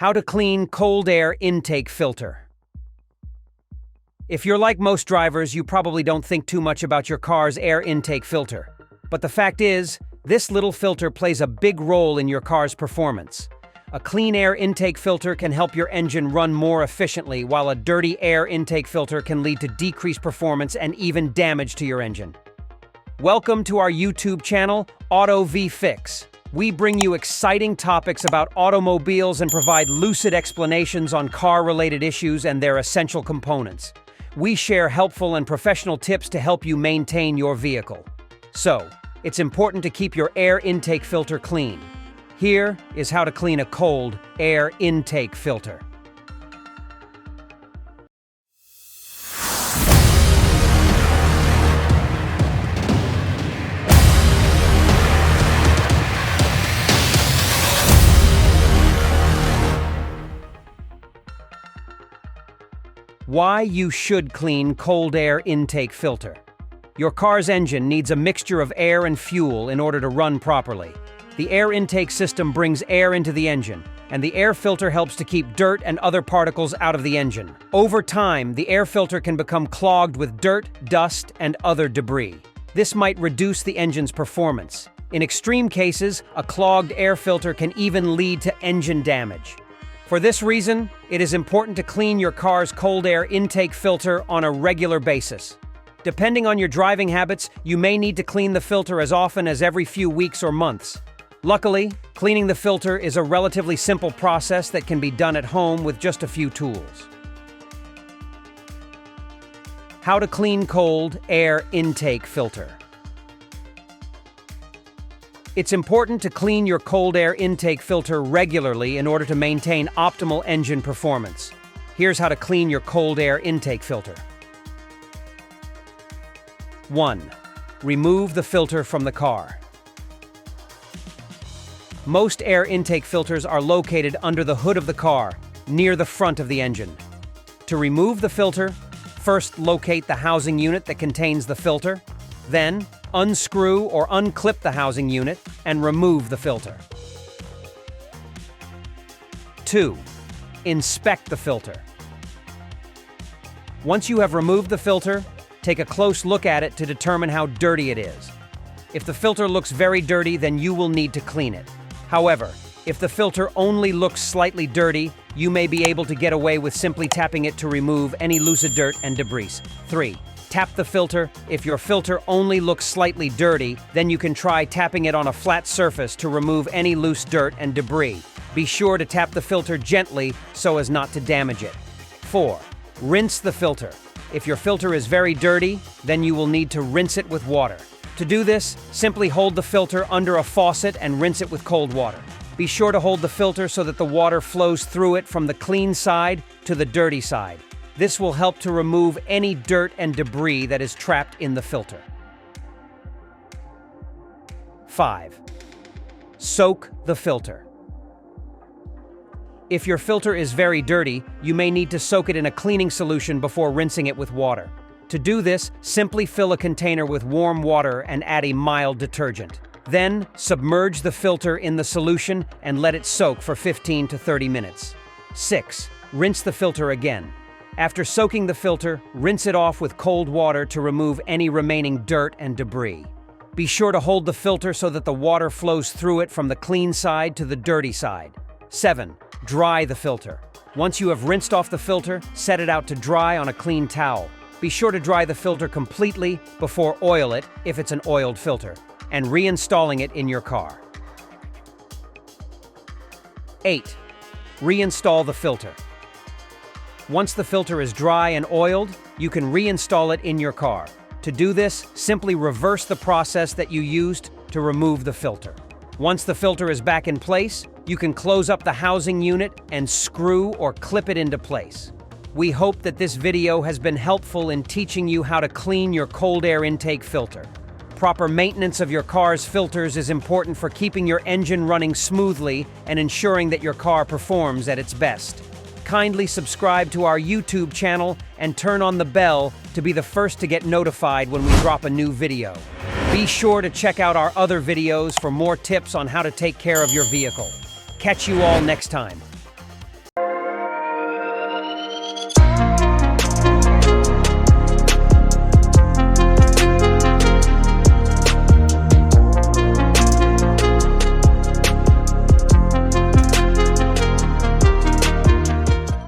How to clean cold air intake filter. If you're like most drivers, you probably don't think too much about your car's air intake filter. But the fact is, this little filter plays a big role in your car's performance. A clean air intake filter can help your engine run more efficiently, while a dirty air intake filter can lead to decreased performance and even damage to your engine. Welcome to our YouTube channel, Auto V Fix. We bring you exciting topics about automobiles and provide lucid explanations on car-related issues and their essential components. We share helpful and professional tips to help you maintain your vehicle. So, it's important to keep your air intake filter clean. Here is how to clean a cold air intake filter. Why you should clean cold air intake filter. Your car's engine needs a mixture of air and fuel in order to run properly. The air intake system brings air into the engine, and the air filter helps to keep dirt and other particles out of the engine. Over time, the air filter can become clogged with dirt, dust, and other debris. This might reduce the engine's performance. In extreme cases, a clogged air filter can even lead to engine damage. For this reason, it is important to clean your car's cold air intake filter on a regular basis. Depending on your driving habits, you may need to clean the filter as often as every few weeks or months. Luckily, cleaning the filter is a relatively simple process that can be done at home with just a few tools. How to clean cold air intake filter. It's important to clean your cold air intake filter regularly in order to maintain optimal engine performance. Here's how to clean your cold air intake filter. 1. Remove the filter from the car. Most air intake filters are located under the hood of the car, near the front of the engine. To remove the filter, first locate the housing unit that contains the filter. Then, unscrew or unclip the housing unit and remove the filter. 2. Inspect the filter. Once you have removed the filter, take a close look at it to determine how dirty it is. If the filter looks very dirty, then you will need to clean it. However, if the filter only looks slightly dirty, you may be able to get away with simply tapping it to remove any loose dirt and debris. 3. Tap the filter. If your filter only looks slightly dirty, then you can try tapping it on a flat surface to remove any loose dirt and debris. Be sure to tap the filter gently so as not to damage it. 4. Rinse the filter. If your filter is very dirty, then you will need to rinse it with water. To do this, simply hold the filter under a faucet and rinse it with cold water. Be sure to hold the filter so that the water flows through it from the clean side to the dirty side. This will help to remove any dirt and debris that is trapped in the filter. 5. Soak the filter. If your filter is very dirty, you may need to soak it in a cleaning solution before rinsing it with water. To do this, simply fill a container with warm water and add a mild detergent. Then, submerge the filter in the solution and let it soak for 15 to 30 minutes. 6. Rinse the filter again. After soaking the filter, rinse it off with cold water to remove any remaining dirt and debris. Be sure to hold the filter so that the water flows through it from the clean side to the dirty side. 7. Dry the filter. Once you have rinsed off the filter, set it out to dry on a clean towel. Be sure to dry the filter completely before oil it, if it's an oiled filter, and reinstalling it in your car. 8. Reinstall the filter. Once the filter is dry and oiled, you can reinstall it in your car. To do this, simply reverse the process that you used to remove the filter. Once the filter is back in place, you can close up the housing unit and screw or clip it into place. We hope that this video has been helpful in teaching you how to clean your cold air intake filter. Proper maintenance of your car's filters is important for keeping your engine running smoothly and ensuring that your car performs at its best. Kindly subscribe to our YouTube channel and turn on the bell to be the first to get notified when we drop a new video. Be sure to check out our other videos for more tips on how to take care of your vehicle. Catch you all next time.